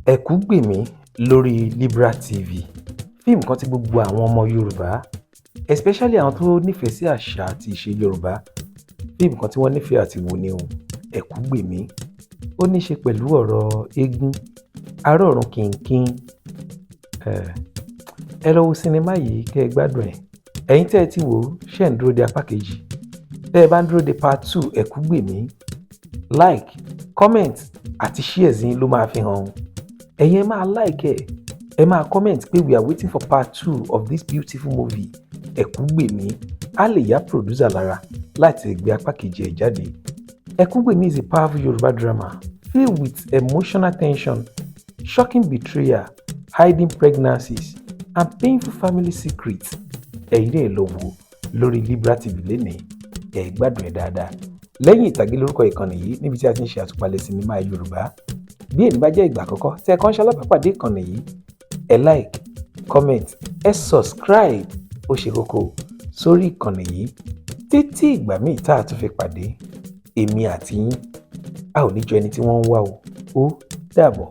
Ekugbemi lórí Libra TV, fíìmù kan tí gbogbo àwọn ọmọ Yorùbá, especially àwọn tó nífẹ̀ẹ́ sí àṣà àti ìṣe Yorùbá, fíìmù kan tí wọ́n nífẹ̀ẹ́ àti wò ni Ekugbemi. Ó ní í ṣe pẹ̀lú ọ̀rọ̀ eégún, ará ọ̀run kìnkìn. Ẹ lọ wo sinimá yìí kẹ́ ẹ gbádùn ẹ̀. Ẹ̀yin tẹ́ ẹ ti wò ó, ṣé ẹ̀ ń dúró de apá kejì? Tẹ́ ẹ bá ń dúró de part 2 Ekugbemi, like, comment àti shares yín ló máa fi hàn. Ẹ̀yin ẹ máa like ẹ máa comment pé we are waiting for part 2 of this beautiful movie Ekugbemi. A lè yá producer lára láti gbé apá kejì ẹ̀ jáde. Ekugbemi is a powerful Yoruba drama filled with emotional tension, shocking betrayal, hiding pregnancies, and painful family secrets. Ẹ̀yin náà lọ wò lórí Libra TV lénìí, ẹ gbádùn ẹ̀ dáadáa. Lẹ́yìn ìtàgé lórúkọ ìkànnì yìí níbi tí a ti ń ṣe àtúpalẹ̀ sinimá Yorùbá. Bí èyí bá jẹ́ ìgbà àkọ́kọ́ tí ẹ kàn ṣe alábàápàdé ìkànnì yìí, ẹ like, comment, ẹ subscribe, ó ṣe kókó sórí ìkànnì yìí. Títí ìgbà míì tá a tún fi pàdé, èmi àti yín, a ò ní jọ ẹni tí wọ́n ń wá o. Ó dàbọ̀.